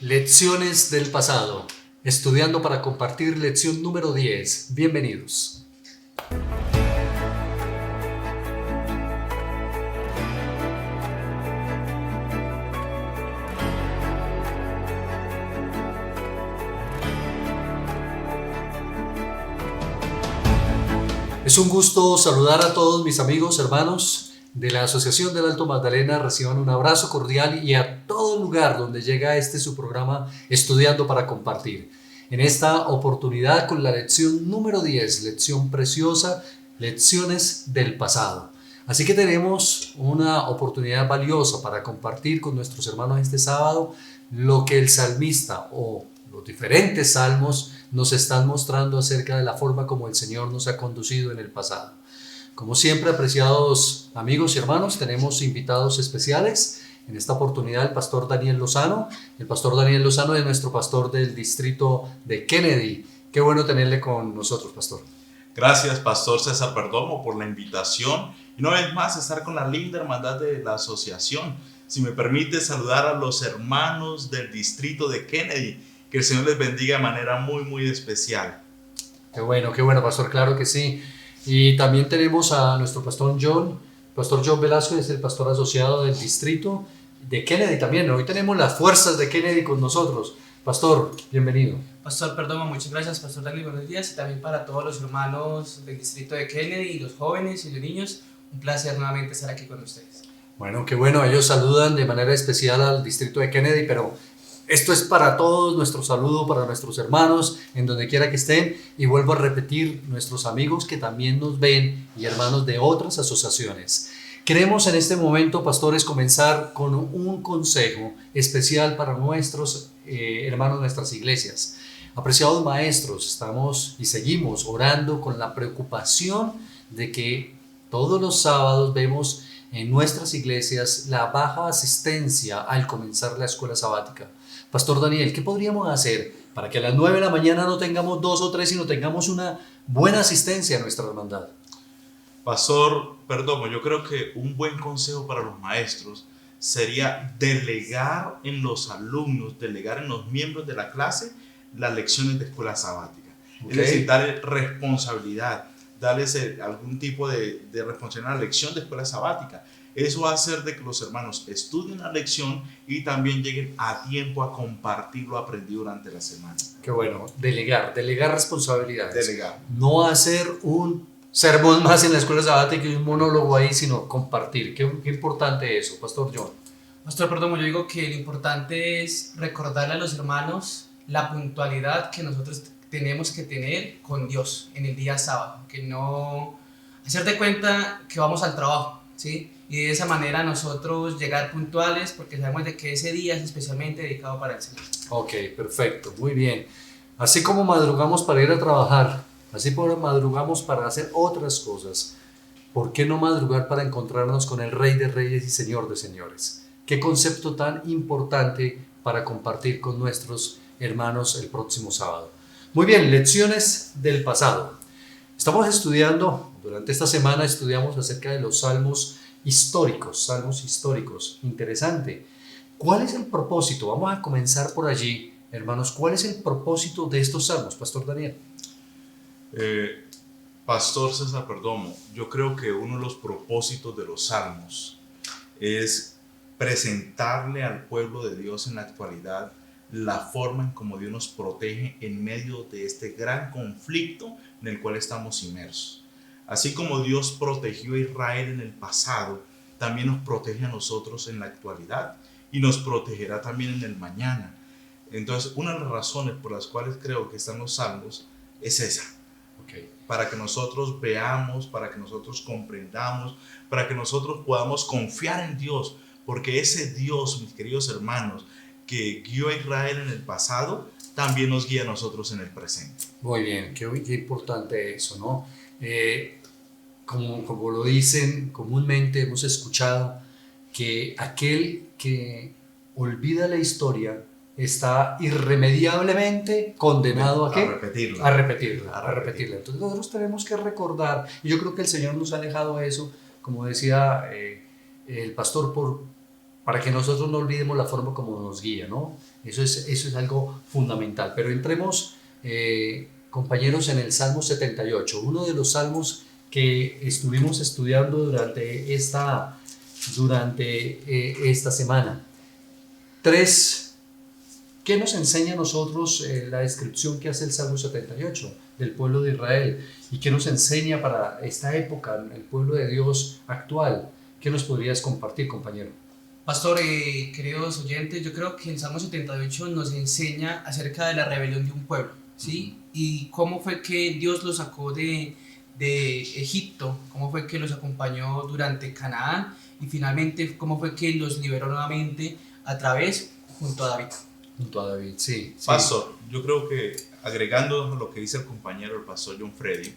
Lecciones del pasado. Estudiando para compartir lección número 10. Bienvenidos. Es un gusto saludar a todos mis amigos, hermanos de la Asociación del Alto Magdalena. Reciban un abrazo cordial y a todo lugar donde llega su programa Estudiando para Compartir. En esta oportunidad con la lección número 10, lección preciosa, lecciones del pasado. Así que tenemos una oportunidad valiosa para compartir con nuestros hermanos este sábado lo que el salmista o los diferentes salmos nos están mostrando acerca de la forma como el Señor nos ha conducido en el pasado. Como siempre, apreciados amigos y hermanos, tenemos invitados especiales. En esta oportunidad el pastor Daniel Lozano. El pastor Daniel Lozano es nuestro pastor del distrito de Kennedy. Qué bueno tenerle con nosotros, pastor. Gracias, pastor César Perdomo, por la invitación. Y una vez más, estar con la linda hermandad de la asociación. Si me permite saludar a los hermanos del distrito de Kennedy. Que el Señor les bendiga de manera muy especial. Qué bueno, pastor, claro que sí. Y también tenemos a nuestro pastor John. Pastor John Velasco es el pastor asociado del distrito de Kennedy también. Hoy tenemos las fuerzas de Kennedy con nosotros. Pastor, bienvenido. Pastor Perdomo, muchas gracias. Pastor Daniel, buenos días. Y también para todos los hermanos del distrito de Kennedy, y los jóvenes y los niños, un placer nuevamente estar aquí con ustedes. Bueno, qué bueno. Ellos saludan de manera especial al distrito de Kennedy, pero esto es para todos, nuestro saludo para nuestros hermanos en donde quiera que estén, y vuelvo a repetir, nuestros amigos que también nos ven y hermanos de otras asociaciones. Queremos en este momento, pastores, comenzar con un consejo especial para nuestros hermanos de nuestras iglesias. Apreciados maestros, estamos y seguimos orando con la preocupación de que todos los sábados vemos en nuestras iglesias la baja asistencia al comenzar la escuela sabática. Pastor Daniel, ¿qué podríamos hacer para que a las 9 de la mañana no tengamos 2 o 3, sino tengamos una buena asistencia a nuestra hermandad? Pastor Perdomo, yo creo que un buen consejo para los maestros sería delegar en los alumnos, delegar en los miembros de la clase las lecciones de escuela sabática. Okay. Es decir, darle responsabilidad, darles algún tipo de responsabilidad a la lección de escuela sabática. Eso va a hacer de que los hermanos estudien la lección y también lleguen a tiempo a compartir lo aprendido durante la semana. Qué bueno, delegar responsabilidades. Delegar. No hacer un sermón más en la escuela sabática y un monólogo ahí, sino compartir. Qué importante eso, Pastor John. Pastor Perdomo, yo digo que lo importante es recordarle a los hermanos la puntualidad que nosotros tenemos que tener con Dios en el día sábado, que no hacer de cuenta que vamos al trabajo, ¿sí? Y de esa manera nosotros llegar puntuales, porque sabemos de que ese día es especialmente dedicado para el Señor. Ok, perfecto, muy bien. Así como madrugamos para ir a trabajar, así como madrugamos para hacer otras cosas, ¿por qué no madrugar para encontrarnos con el Rey de Reyes y Señor de Señores? Qué concepto tan importante para compartir con nuestros hermanos el próximo sábado. Muy bien, lecciones del pasado. Estamos estudiando, durante esta semana estudiamos acerca de los salmos históricos. Interesante. ¿Cuál es el propósito? Vamos a comenzar por allí, hermanos. ¿Cuál es el propósito de estos salmos, Pastor Daniel? Pastor César Perdomo, yo creo que uno de los propósitos de los salmos es presentarle al pueblo de Dios en la actualidad la forma en cómo Dios nos protege en medio de este gran conflicto en el cual estamos inmersos. Así como Dios protegió a Israel en el pasado, también nos protege a nosotros en la actualidad y nos protegerá también en el mañana. Entonces, una de las razones por las cuales creo que están los salmos es esa. Okay. Para que nosotros veamos, para que nosotros comprendamos, para que nosotros podamos confiar en Dios, porque ese Dios, mis queridos hermanos, que guió a Israel en el pasado, también nos guía a nosotros en el presente. Muy bien, qué importante eso, ¿no? Como lo dicen comúnmente, hemos escuchado que aquel que olvida la historia está irremediablemente condenado ¿a repetirla. Entonces nosotros tenemos que recordar, y yo creo que el Señor nos ha dejado eso, como decía el pastor, para que nosotros no olvidemos la forma como nos guía, ¿no? Eso es algo fundamental. Pero entremos, compañeros, en el Salmo 78, uno de los salmos que estuvimos estudiando durante esta semana. ¿Qué nos enseña a nosotros la descripción que hace el Salmo 78 del pueblo de Israel? ¿Y qué nos enseña para esta época, el pueblo de Dios actual? ¿Qué nos podrías compartir, compañero? Pastor, queridos oyentes, yo creo que el Salmo 78 nos enseña acerca de la rebelión de un pueblo, ¿sí? Y cómo fue que Dios los sacó de Egipto, cómo fue que los acompañó durante Canaán y finalmente cómo fue que los liberó nuevamente junto a David. Junto a David, sí. Pastor, yo creo que agregando lo que dice el compañero, el pastor John Freddy,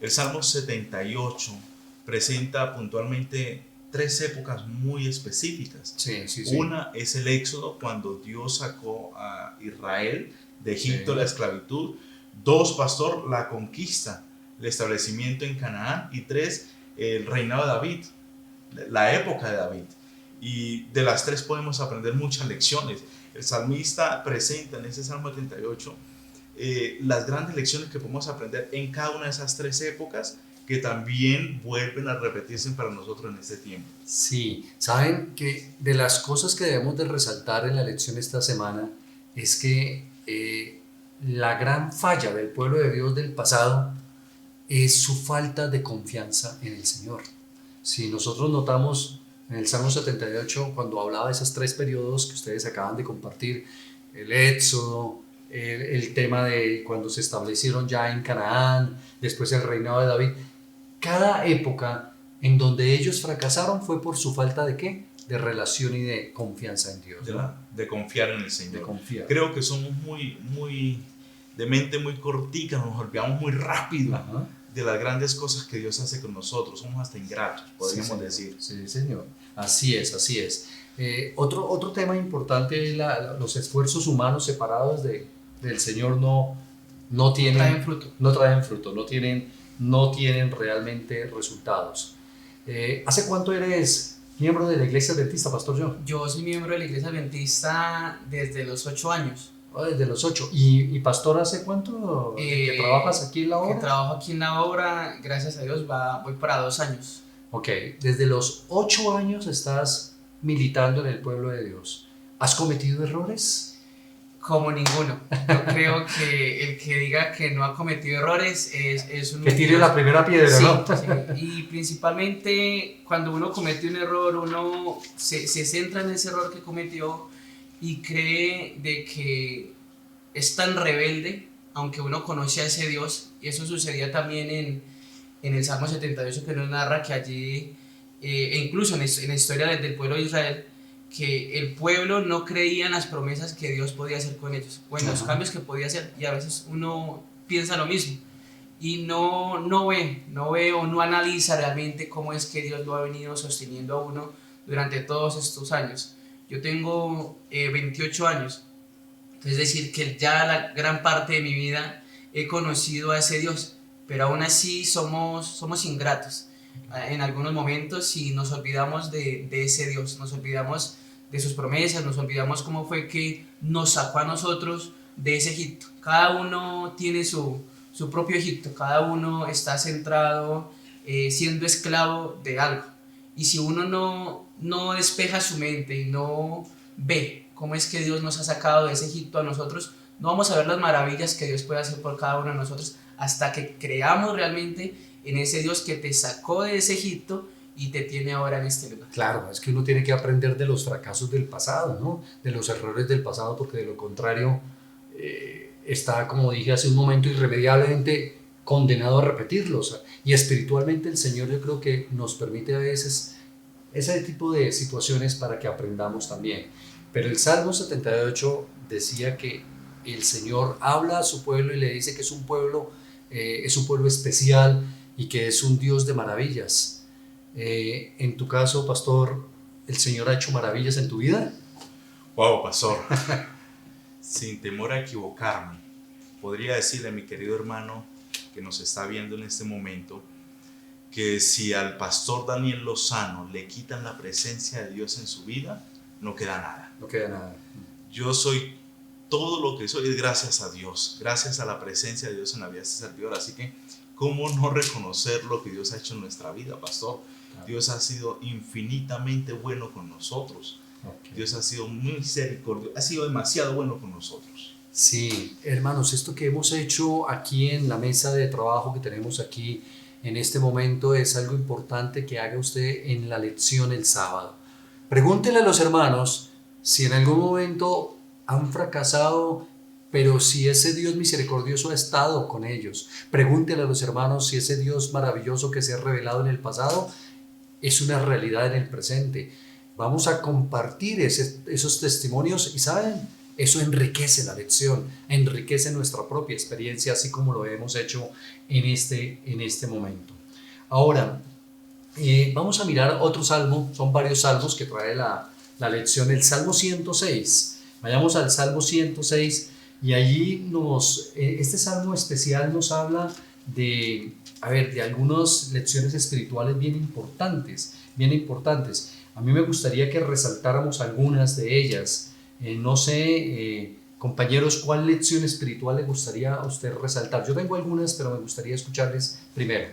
el Salmo 78 presenta puntualmente 3 épocas muy específicas. Sí. Una es el Éxodo, cuando Dios sacó a Israel de Egipto, la esclavitud. 2, pastor, la conquista, el establecimiento en Canaán. Y 3, el reinado de David, la época de David. Y de las 3 podemos aprender muchas lecciones. El salmista presenta en ese Salmo 78 las grandes lecciones que podemos aprender en cada una de esas 3 épocas, que también vuelven a repetirse para nosotros en este tiempo. Sí, saben que de las cosas que debemos de resaltar en la lección esta semana es que la gran falla del pueblo de Dios del pasado es su falta de confianza en el Señor. Si nosotros notamos en el Salmo 78, cuando hablaba de esos 3 periodos que ustedes acaban de compartir, el Éxodo, el tema de cuando se establecieron ya en Canaán, después el reinado de David, cada época en donde ellos fracasaron fue por su falta de ¿qué? De relación y de confianza en Dios. De confiar en el Señor. De confiar. Creo que somos muy de mente muy cortica, nos olvidamos muy rápido. Ajá. De las grandes cosas que Dios hace con nosotros, somos hasta ingratos, podríamos decir. Sí, Señor, así es. Otro tema importante es los esfuerzos humanos separados del Señor no traen fruto, no tienen realmente resultados. ¿Hace cuánto eres miembro de la Iglesia Adventista, Pastor John? Yo soy miembro de la Iglesia Adventista desde los 8 años. Desde los 8. ¿Y pastor, hace cuánto que trabajas aquí en la obra? Que trabajo aquí en la obra, gracias a Dios, voy para 2 años. Ok, desde los 8 años estás militando en el pueblo de Dios. ¿Has cometido errores? Como ninguno. Yo creo que el que diga que no ha cometido errores es un... Que tire la primera piedra, sí, ¿no? Sí. Y principalmente cuando uno comete un error, uno se centra en ese error que cometió y cree de que es tan rebelde, aunque uno conoce a ese Dios, y eso sucedía también en el Salmo 78 que nos narra que allí, e incluso en la historia del pueblo de Israel, que el pueblo no creía en las promesas que Dios podía hacer con ellos, o en los cambios que podía hacer, y a veces uno piensa lo mismo, y no ve o no analiza realmente cómo es que Dios lo ha venido sosteniendo a uno durante todos estos años. Yo tengo 28 años, es decir, que ya la gran parte de mi vida he conocido a ese Dios, pero aún así somos ingratos en algunos momentos y nos olvidamos de ese Dios, nos olvidamos de sus promesas, nos olvidamos cómo fue que nos sacó a nosotros de ese Egipto. Cada uno tiene su propio Egipto, cada uno está centrado siendo esclavo de algo. Y si uno no despeja su mente y no ve cómo es que Dios nos ha sacado de ese Egipto a nosotros, no vamos a ver las maravillas que Dios puede hacer por cada uno de nosotros hasta que creamos realmente en ese Dios que te sacó de ese Egipto y te tiene ahora en este lugar. Claro, es que uno tiene que aprender de los fracasos del pasado, ¿no? De los errores del pasado, porque de lo contrario está, como dije hace un momento, irremediablemente condenado a repetirlos. Y espiritualmente el Señor, yo creo que nos permite a veces ese tipo de situaciones para que aprendamos también. Pero el Salmo 78 decía que el Señor habla a su pueblo y le dice que es un pueblo especial y que es un Dios de maravillas. En tu caso, pastor, ¿el Señor ha hecho maravillas en tu vida? Wow, pastor. Sin temor a equivocarme, podría decirle a mi querido hermano que nos está viendo en este momento que si al pastor Daniel Lozano le quitan la presencia de Dios en su vida, no queda nada. No queda nada. Yo soy todo lo que soy es gracias a Dios, gracias a la presencia de Dios en la vida de este servidor. Así que, ¿cómo no reconocer lo que Dios ha hecho en nuestra vida, pastor? Dios ha sido infinitamente bueno con nosotros. Dios ha sido muy misericordioso, ha sido demasiado bueno con nosotros. Sí, hermanos, esto que hemos hecho aquí en la mesa de trabajo que tenemos aquí en este momento es algo importante que haga usted en la lección el sábado. Pregúntele a los hermanos si en algún momento han fracasado, pero si ese Dios misericordioso ha estado con ellos. Pregúntele a los hermanos si ese Dios maravilloso que se ha revelado en el pasado es una realidad en el presente. Vamos a compartir esos testimonios y ¿saben? Eso enriquece la lección, enriquece nuestra propia experiencia, así como lo hemos hecho en este momento. Ahora, vamos a mirar otro salmo, son varios salmos que trae la lección, el Salmo 106. Vayamos al Salmo 106 y allí este salmo especial nos habla de algunas lecciones espirituales bien importantes. A mí me gustaría que resaltáramos algunas de ellas. No sé, compañeros, ¿cuál lección espiritual le gustaría a usted resaltar? Yo tengo algunas, pero me gustaría escucharles primero.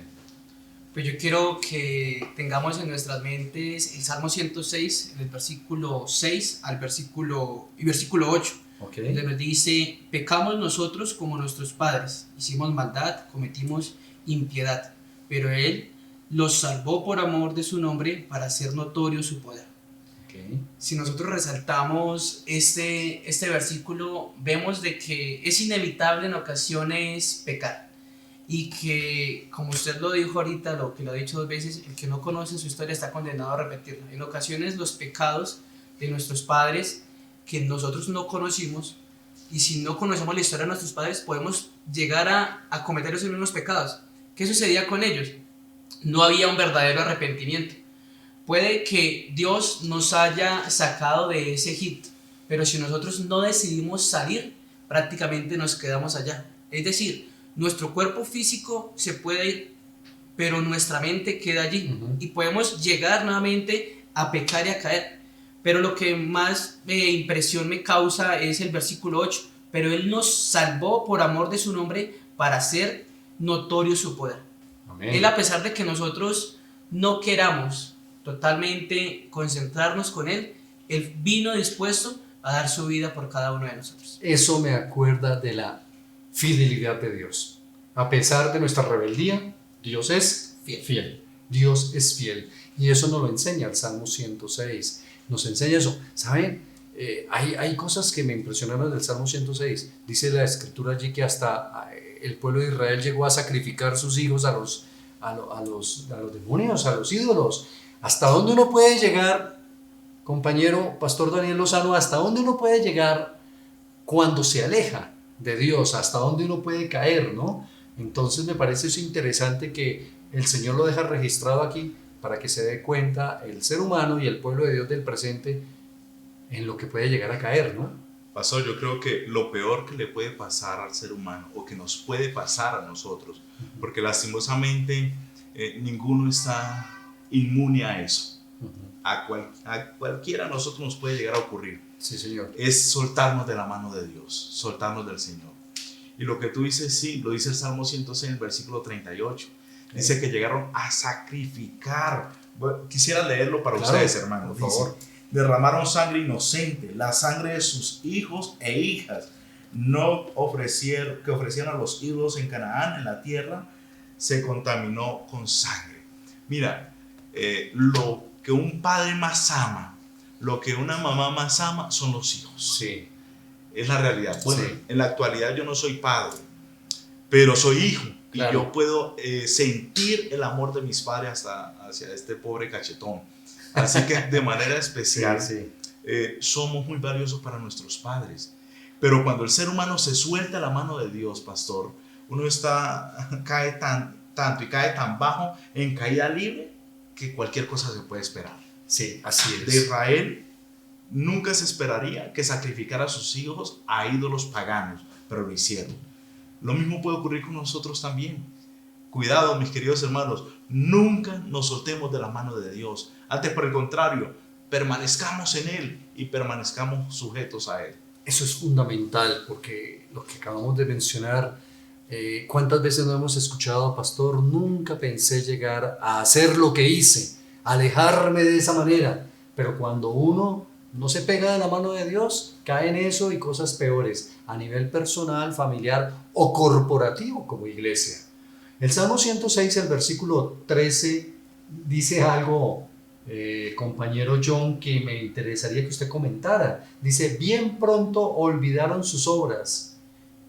Pues yo quiero que tengamos en nuestras mentes el Salmo 106, en el versículo 6 al versículo 8, Okay. donde nos dice: pecamos nosotros como nuestros padres, hicimos maldad, cometimos impiedad, pero Él los salvó por amor de su nombre para hacer notorio su poder. Okay. Si nosotros resaltamos este versículo, vemos de que es inevitable en ocasiones pecar y que, como usted lo dijo ahorita, lo que lo ha dicho 2 veces, el que no conoce su historia está condenado a repetirla. En ocasiones los pecados de nuestros padres que nosotros no conocimos, y si no conocemos la historia de nuestros padres, podemos llegar a cometer esos mismos pecados. ¿Qué sucedía con ellos? No había un verdadero arrepentimiento. Puede que Dios nos haya sacado de ese Egipto, pero si nosotros no decidimos salir, prácticamente nos quedamos allá. Es decir, nuestro cuerpo físico se puede ir, pero nuestra mente queda allí. Y podemos llegar nuevamente a pecar y a caer. Pero lo que más impresión me causa es el versículo 8. Pero Él nos salvó por amor de su nombre para hacer notorio su poder. Amén. Él, a pesar de que nosotros no queramos totalmente concentrarnos con Él, Él vino dispuesto a dar su vida por cada uno de nosotros. Eso me acuerda de la fidelidad de Dios. A pesar de nuestra rebeldía, Dios es fiel. Dios es fiel. Y eso nos lo enseña el Salmo 106. Nos enseña eso. ¿Saben? Hay cosas que me impresionaron del Salmo 106. Dice la escritura allí que hasta el pueblo de Israel llegó a sacrificar sus hijos a los demonios, a los ídolos. ¿Hasta dónde uno puede llegar, compañero Pastor Daniel Lozano? ¿Hasta dónde uno puede llegar cuando se aleja de Dios? ¿Hasta dónde uno puede caer, no? Entonces me parece eso interesante que el Señor lo deja registrado aquí para que se dé cuenta el ser humano y el pueblo de Dios del presente en lo que puede llegar a caer, ¿no? Pastor, yo creo que lo peor que le puede pasar al ser humano, o que nos puede pasar a nosotros, porque lastimosamente ninguno está inmune a eso. A cualquiera de nosotros nos puede llegar a ocurrir. Sí, Señor. Es soltarnos de la mano de Dios, soltarnos del Señor. Y lo que tú dices, sí, lo dice el Salmo 106, el versículo 38. Dice que llegaron a sacrificar. Bueno, quisiera leerlo para ustedes, hermanos. Por favor. Dice: derramaron sangre inocente, la sangre de sus hijos e hijas, que ofrecieron a los ídolos en Canaán, en la tierra, se contaminó con sangre. Mira, lo que un padre más ama, lo que una mamá más ama, son los hijos. Sí. Es la realidad. Bueno, Sí. en la actualidad yo no soy padre, pero soy hijo. Claro. Y yo puedo sentir el amor de mis padres hacia este pobre cachetón. Así que de manera especial, Sí. somos muy valiosos para nuestros padres. Pero cuando el ser humano se suelta la mano de Dios, pastor, uno cae tanto y cae tan bajo en caída libre que cualquier cosa se puede esperar. Sí, así es. De Israel nunca se esperaría que sacrificara a sus hijos a ídolos paganos, pero lo hicieron. Lo mismo puede ocurrir con nosotros también. Cuidado, mis queridos hermanos, nunca nos soltemos de la mano de Dios. Antes, por el contrario, permanezcamos en Él y permanezcamos sujetos a Él. Eso es fundamental porque lo que acabamos de mencionar, ¿cuántas veces no hemos escuchado, pastor? Nunca pensé llegar a hacer lo que hice, alejarme de esa manera, pero cuando uno no se pega de la mano de Dios, cae en eso y cosas peores a nivel personal, familiar o corporativo como iglesia. El Salmo 106, el versículo 13, dice algo, compañero John, que me interesaría que usted comentara. Dice, bien pronto olvidaron sus obras,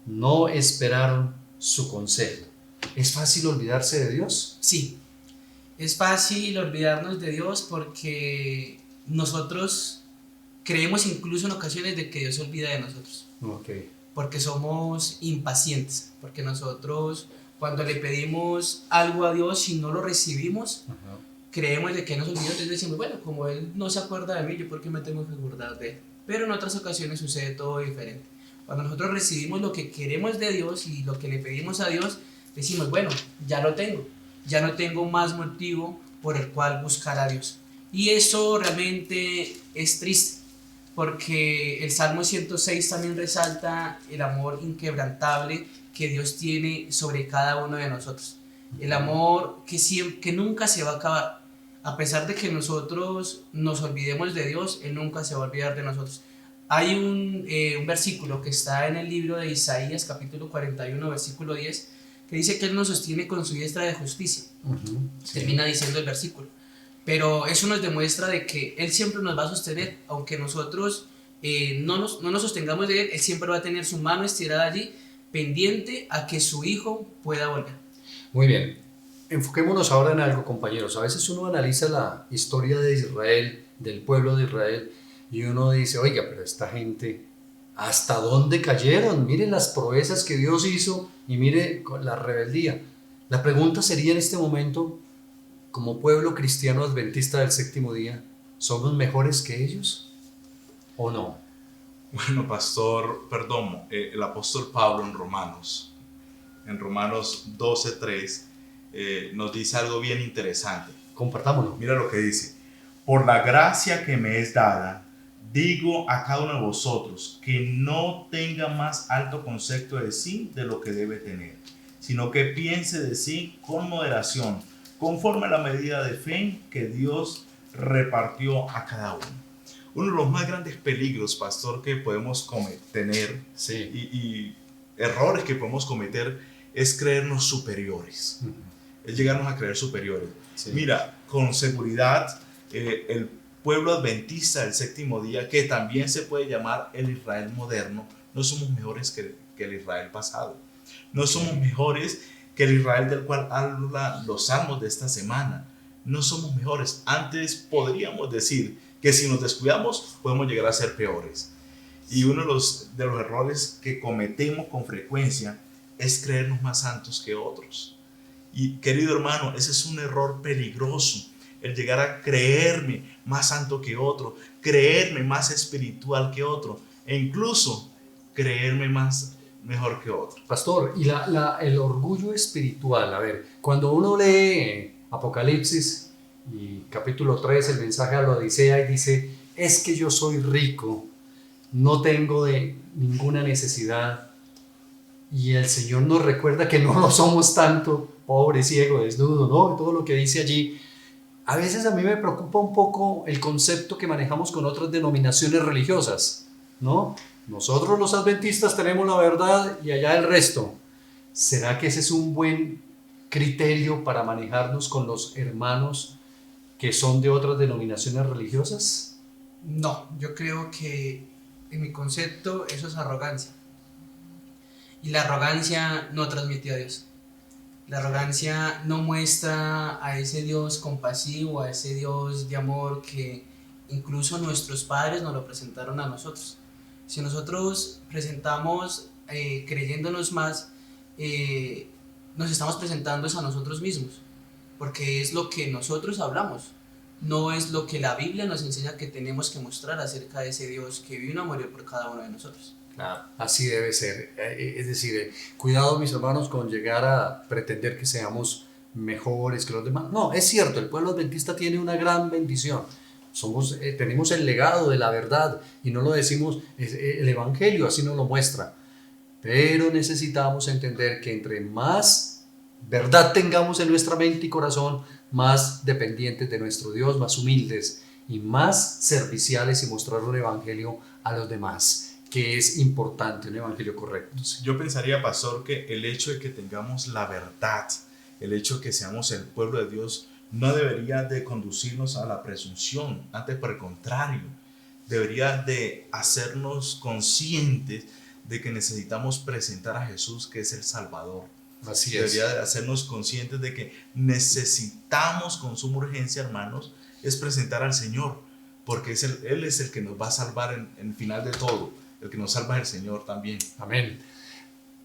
no esperaron su consejo. ¿Es fácil olvidarse de Dios? Sí, es fácil olvidarnos de Dios porque nosotros creemos incluso en ocasiones de que Dios se olvida de nosotros. Okay. Porque somos impacientes, porque nosotros cuando le pedimos algo a Dios y no lo recibimos, creemos de que nos olvidó, entonces decimos, bueno, como Él no se acuerda de mí, ¿yo por qué me tengo que acordar de Él? Pero en otras ocasiones sucede todo diferente. Cuando nosotros recibimos lo que queremos de Dios y lo que le pedimos a Dios, decimos, bueno, ya lo tengo, ya no tengo más motivo por el cual buscar a Dios. Y eso realmente es triste, porque el Salmo 106 también resalta el amor inquebrantable que Dios tiene sobre cada uno de nosotros. El amor que nunca se va a acabar. A pesar de que nosotros nos olvidemos de Dios, Él nunca se va a olvidar de nosotros. Hay un versículo que está en el libro de Isaías, capítulo 41, versículo 10, que dice que Él nos sostiene con su diestra de justicia. Sí. Termina diciendo el versículo. Pero eso nos demuestra de que Él siempre nos va a sostener, aunque nosotros no nos sostengamos de Él, Él siempre va a tener su mano estirada allí, pendiente a que su Hijo pueda volver. Muy bien, enfoquémonos ahora en algo, compañeros. A veces uno analiza la historia de Israel, del pueblo de Israel, y uno dice, oiga, pero esta gente, ¿hasta dónde cayeron? Miren las proezas que Dios hizo y mire la rebeldía. La pregunta sería en este momento, como pueblo cristiano adventista del séptimo día, ¿somos mejores que ellos o no? Bueno, pastor Perdomo, el apóstol Pablo en Romanos 12:3, nos dice algo bien interesante. Compartámoslo. Mira lo que dice: por la gracia que me es dada, digo a cada uno de vosotros que no tenga más alto concepto de sí de lo que debe tener, sino que piense de sí con moderación, conforme a la medida de fe que Dios repartió a cada uno. Uno de los más grandes peligros, pastor, que podemos tener, Sí. y errores que podemos cometer, es creernos superiores. Es llegarnos a creer superiores. Sí. Mira, con seguridad, el pueblo adventista del séptimo día, que también se puede llamar el Israel moderno, no somos mejores que el Israel pasado. No somos mejores que el Israel del cual hablan los salmos de esta semana. No somos mejores. Antes podríamos decir que si nos descuidamos podemos llegar a ser peores. Y uno de los errores que cometemos con frecuencia es creernos más santos que otros. Y querido hermano, ese es un error peligroso, el llegar a creerme más santo que otro, creerme más espiritual que otro, e incluso creerme mejor que otro. Pastor, y el orgullo espiritual, a ver, cuando uno lee Apocalipsis y capítulo 3, el mensaje a la Odisea, y dice, es que yo soy rico, no tengo de ninguna necesidad, y el Señor nos recuerda que no lo somos tanto, pobre, ciego, desnudo, ¿no? Todo lo que dice allí. A veces a mí me preocupa un poco el concepto que manejamos con otras denominaciones religiosas, ¿no? Nosotros los adventistas tenemos la verdad y allá el resto. ¿Será que ese es un buen criterio para manejarnos con los hermanos que son de otras denominaciones religiosas? No, yo creo que en mi concepto eso es arrogancia. Y la arrogancia no transmite a Dios. La arrogancia no muestra a ese Dios compasivo, a ese Dios de amor que incluso nuestros padres nos lo presentaron a nosotros. Si nosotros presentamos creyéndonos más, nos estamos presentando a nosotros mismos, porque es lo que nosotros hablamos, no es lo que la Biblia nos enseña que tenemos que mostrar acerca de ese Dios que vino a morir por cada uno de nosotros. Claro, así debe ser. Es decir, cuidado mis hermanos con llegar a pretender que seamos mejores que los demás. No, es cierto, el pueblo adventista tiene una gran bendición. tenemos el legado de la verdad y no lo decimos, el Evangelio así nos lo muestra. Pero necesitamos entender que entre más verdad tengamos en nuestra mente y corazón, más dependientes de nuestro Dios, más humildes y más serviciales y mostrar un evangelio a los demás, que es importante, un evangelio correcto. Yo pensaría, pastor, que el hecho de que tengamos la verdad, el hecho de que seamos el pueblo de Dios, no debería de conducirnos a la presunción, antes por el contrario, debería de hacernos conscientes de que necesitamos presentar a Jesús, que es el Salvador. Así debería de hacernos conscientes de que necesitamos con suma urgencia, hermanos, es presentar al Señor, porque Él es el que nos va a salvar en el final de todo. El que nos salva es el Señor también. Amén.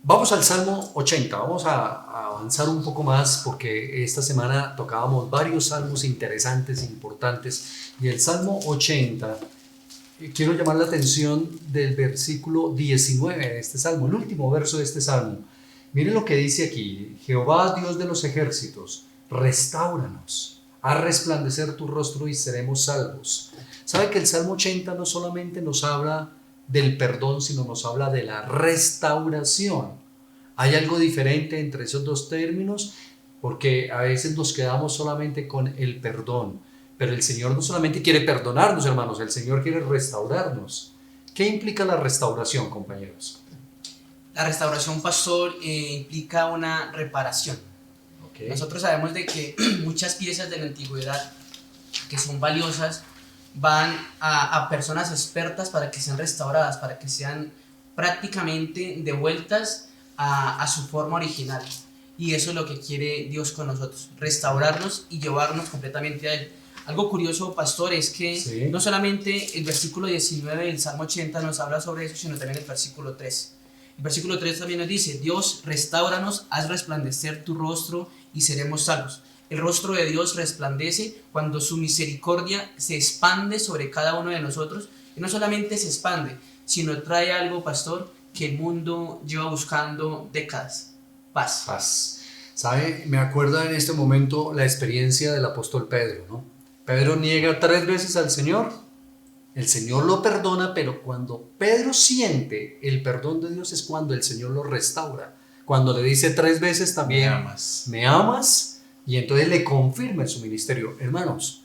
Vamos al Salmo 80, vamos a avanzar un poco más porque esta semana tocábamos varios salmos interesantes, importantes, y el Salmo 80, quiero llamar la atención del versículo 19 de este salmo, el último verso de este salmo. Miren lo que dice aquí: Jehová, Dios de los ejércitos, restáuranos, haz resplandecer tu rostro y seremos salvos. ¿Sabe que el Salmo 80 no solamente nos habla del perdón, sino nos habla de la restauración? Hay algo diferente entre esos dos términos, porque a veces nos quedamos solamente con el perdón, pero el Señor no solamente quiere perdonarnos, hermanos, el Señor quiere restaurarnos. ¿Qué implica la restauración, compañeros? La restauración, pastor, implica una reparación. Okay. Nosotros sabemos de que muchas piezas de la antigüedad que son valiosas van a personas expertas para que sean restauradas, para que sean prácticamente devueltas a su forma original. Y eso es lo que quiere Dios con nosotros, restaurarnos y llevarnos completamente a Él. Algo curioso, pastor, es que sí, no solamente el versículo 19 del Salmo 80 nos habla sobre eso, sino también el versículo 3. El versículo 3 también nos dice: Dios, restáuranos, haz resplandecer tu rostro y seremos salvos. El rostro de Dios resplandece cuando su misericordia se expande sobre cada uno de nosotros, y no solamente se expande, sino trae algo, pastor, que el mundo lleva buscando décadas: paz. Paz. ¿Sabe? Me acuerda en este momento la experiencia del apóstol Pedro, ¿no? Pedro niega 3 veces al Señor, el Señor lo perdona, pero cuando Pedro siente el perdón de Dios es cuando el Señor lo restaura. Cuando le dice 3 veces también, ¿me amas? Y entonces le confirma en su ministerio. Hermanos,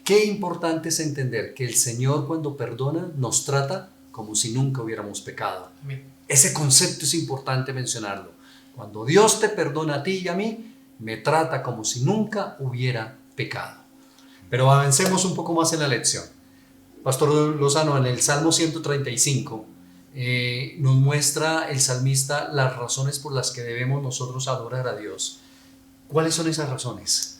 qué importante es entender que el Señor, cuando perdona, nos trata como si nunca hubiéramos pecado. Amén. Ese concepto es importante mencionarlo. Cuando Dios te perdona a ti y a mí, me trata como si nunca hubiera pecado. Pero avancemos un poco más en la lección. Pastor Lozano, en el Salmo 135 nos muestra el salmista las razones por las que debemos nosotros adorar a Dios. ¿Cuáles son esas razones?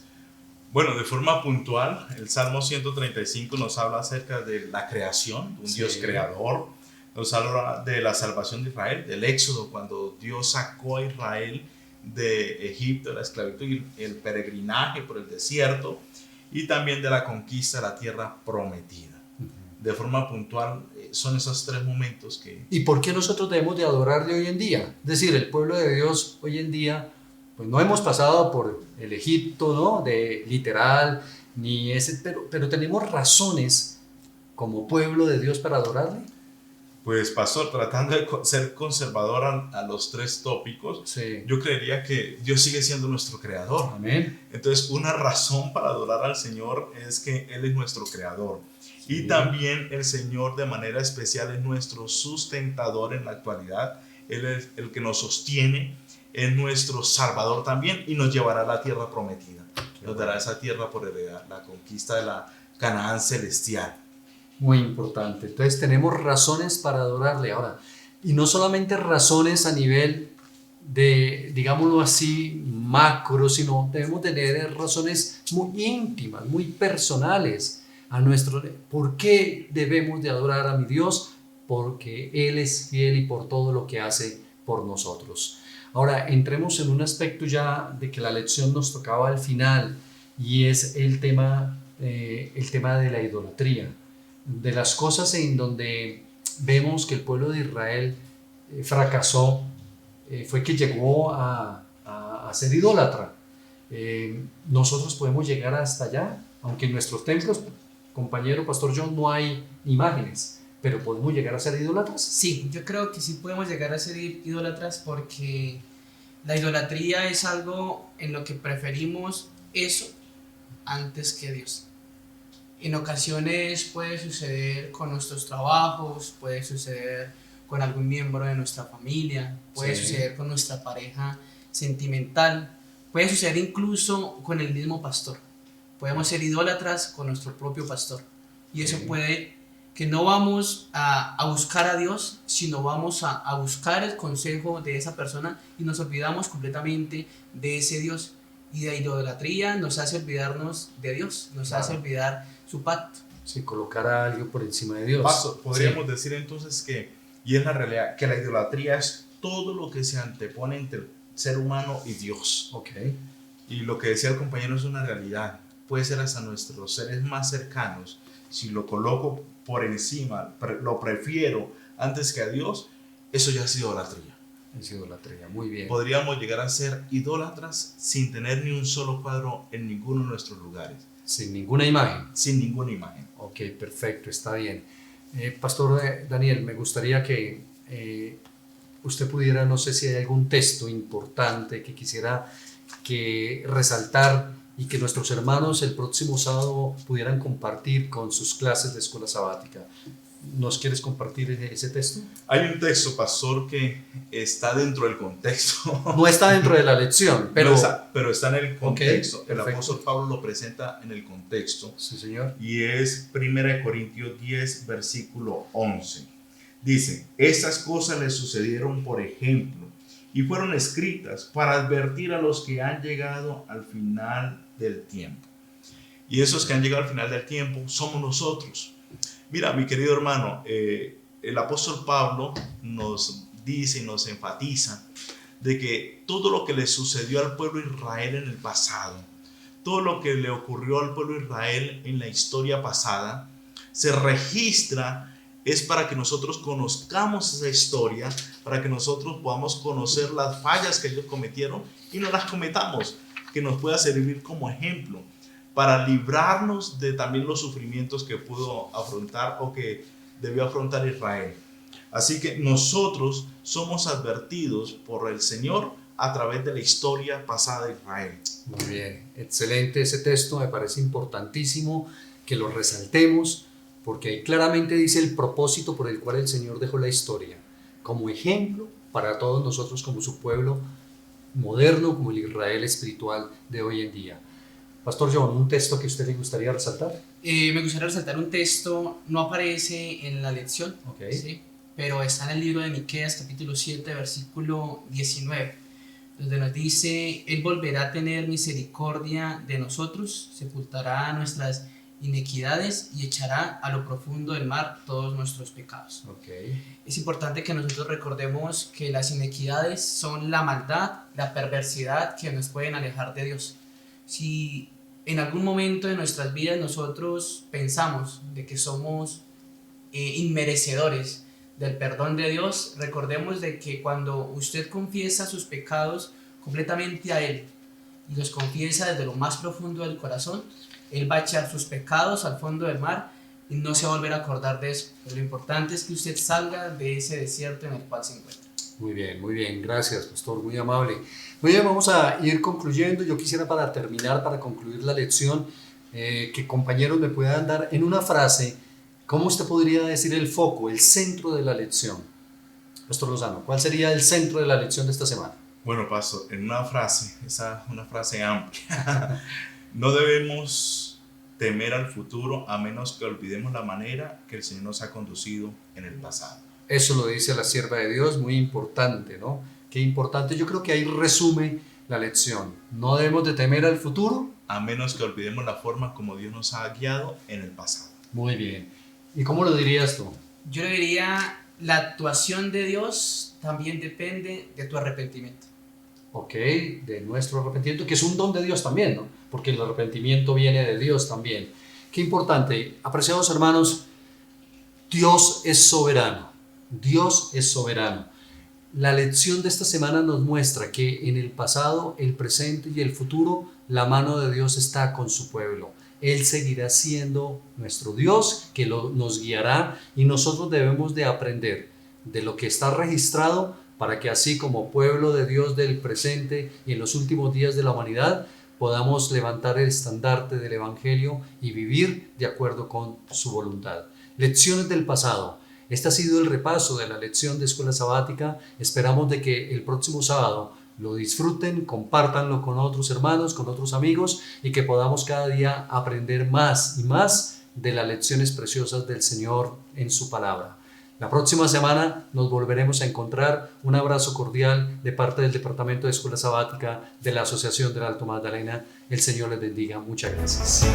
Bueno, de forma puntual, el Salmo 135 nos habla acerca de la creación, de un Dios creador. Nos habla de la salvación de Israel, del éxodo, cuando Dios sacó a Israel de Egipto, de la esclavitud y el peregrinaje por el desierto, y también de la conquista de la tierra prometida. De forma puntual, son esos 3 momentos que... ¿Y por qué nosotros debemos de adorarle hoy en día? Es decir, el pueblo de Dios hoy en día, pues no hemos pasado por el Egipto, ¿no? De literal, ni ese, pero tenemos razones como pueblo de Dios para adorarle. Pues, pastor, tratando de ser conservador a los 3 tópicos, Sí. yo creería que Dios sigue siendo nuestro creador. Amén. Entonces, una razón para adorar al Señor es que Él es nuestro creador. Sí. Y también el Señor de manera especial es nuestro sustentador en la actualidad. Él es el que nos sostiene, es nuestro salvador también, y nos llevará a la tierra prometida. Nos dará esa tierra por heredar, la conquista de la Canaán celestial. Muy importante. Entonces tenemos razones para adorarle ahora. Y no solamente razones a nivel de, digámoslo así, macro, sino debemos tener razones muy íntimas, muy personales a nuestro. ¿Por qué debemos de adorar a mi Dios? Porque Él es fiel y por todo lo que hace por nosotros. Ahora entremos en un aspecto ya de que la lección nos tocaba al final, y es el tema de la idolatría, de las cosas en donde vemos que el pueblo de Israel fracasó, fue que llegó a ser idólatra. Nosotros podemos llegar hasta allá, aunque en nuestros templos compañero Pastor John, no hay imágenes, pero podemos llegar a ser idólatras. Sí, yo creo que sí podemos llegar a ser idólatras porque la idolatría es algo en lo que preferimos eso antes que Dios. En ocasiones puede suceder con nuestros trabajos, puede suceder con algún miembro de nuestra familia, puede suceder con nuestra pareja sentimental, puede suceder incluso con el mismo pastor. Podemos ser idólatras con nuestro propio pastor. Y eso puede que no vamos a buscar a Dios, sino vamos a buscar el consejo de esa persona y nos olvidamos completamente de ese Dios. Y la idolatría nos hace olvidarnos de Dios, nos hace olvidar su pacto. Sí, colocar a alguien por encima de Dios. Paso, podríamos decir entonces que, y es la realidad, que la idolatría es todo lo que se antepone entre el ser humano y Dios. Ok. Y lo que decía el compañero es una realidad. Puede ser hasta nuestros seres más cercanos. Si lo coloco por encima, lo prefiero antes que a Dios, eso ya es idolatría. Es idolatría, muy bien. Podríamos llegar a ser idólatras sin tener ni un solo cuadro en ninguno de nuestros lugares. Sin ninguna imagen. Sin ninguna imagen. Ok, perfecto, está bien. Pastor Daniel, me gustaría que usted pudiera, no sé si hay algún texto importante que quisiera que resaltar y que nuestros hermanos el próximo sábado pudieran compartir con sus clases de escuela sabática. ¿Nos quieres compartir ese texto? Hay un texto, pastor, que está dentro del contexto. No está dentro de la lección, pero, pero está en el contexto. Okay, el apóstol Pablo lo presenta en el contexto. Sí, señor. Y es 1 Corintios 10, versículo 11. Dice, estas cosas le sucedieron por ejemplo y fueron escritas para advertir a los que han llegado al final del tiempo. Y esos que han llegado al final del tiempo somos nosotros. Mira, mi querido hermano, el apóstol Pablo nos dice y nos enfatiza de que todo lo que le sucedió al pueblo de Israel en el pasado, todo lo que le ocurrió al pueblo de Israel en la historia pasada, se registra, es para que nosotros conozcamos esa historia, para que nosotros podamos conocer las fallas que ellos cometieron y no las cometamos, que nos pueda servir como ejemplo, para librarnos de también los sufrimientos que pudo afrontar o que debió afrontar Israel. Así que nosotros somos advertidos por el Señor a través de la historia pasada de Israel. Muy bien, excelente ese texto, me parece importantísimo que lo resaltemos, porque ahí claramente dice el propósito por el cual el Señor dejó la historia, como ejemplo para todos nosotros como su pueblo moderno, como el Israel espiritual de hoy en día. Pastor John, ¿un texto que a usted le gustaría resaltar? Me gustaría resaltar un texto, no aparece en la lección, ¿sí? Pero está en el libro de Miqueas, capítulo 7, versículo 19, donde nos dice, Él volverá a tener misericordia de nosotros, sepultará nuestras iniquidades y echará a lo profundo del mar todos nuestros pecados. Es importante que nosotros recordemos que las iniquidades son la maldad, la perversidad que nos pueden alejar de Dios. Si en algún momento de nuestras vidas nosotros pensamos de que somos inmerecedores del perdón de Dios, recordemos de que cuando usted confiesa sus pecados completamente a Él y los confiesa desde lo más profundo del corazón, Él va a echar sus pecados al fondo del mar y no se va a volver a acordar de eso. Pero lo importante es que usted salga de ese desierto en el cual se encuentra. Muy bien, gracias, pastor, muy amable. Muy bien, vamos a ir concluyendo. Yo quisiera para terminar, para concluir la lección, que compañeros me puedan dar en una frase, ¿cómo usted podría decir el foco, el centro de la lección? Pastor Lozano, ¿cuál sería el centro de la lección de esta semana? Bueno, pastor, en una frase, una frase amplia, no debemos temer al futuro a menos que olvidemos la manera que el Señor nos ha conducido en el pasado. Eso lo dice la sierva de Dios, muy importante, ¿no? Qué importante, yo creo que ahí resume la lección. No debemos de temer al futuro a menos que olvidemos la forma como Dios nos ha guiado en el pasado. Muy bien. ¿Y cómo lo dirías tú? Yo le diría, la actuación de Dios también depende de tu arrepentimiento. Ok, de nuestro arrepentimiento, que es un don de Dios también, ¿no? Porque el arrepentimiento viene de Dios también. Qué importante, apreciados hermanos, Dios es soberano. Dios es soberano. La lección de esta semana nos muestra que en el pasado, el presente y el futuro, la mano de Dios está con su pueblo. Él seguirá siendo nuestro Dios que nos guiará, y nosotros debemos de aprender de lo que está registrado para que así como pueblo de Dios del presente y en los últimos días de la humanidad podamos levantar el estandarte del Evangelio y vivir de acuerdo con su voluntad. Lecciones del pasado. Este ha sido el repaso de la lección de Escuela Sabática. Esperamos de que el próximo sábado lo disfruten, compártanlo con otros hermanos, con otros amigos, y que podamos cada día aprender más y más de las lecciones preciosas del Señor en su palabra. La próxima semana nos volveremos a encontrar. Un abrazo cordial de parte del Departamento de Escuela Sabática de la Asociación del Alto Magdalena. El Señor les bendiga. Muchas gracias.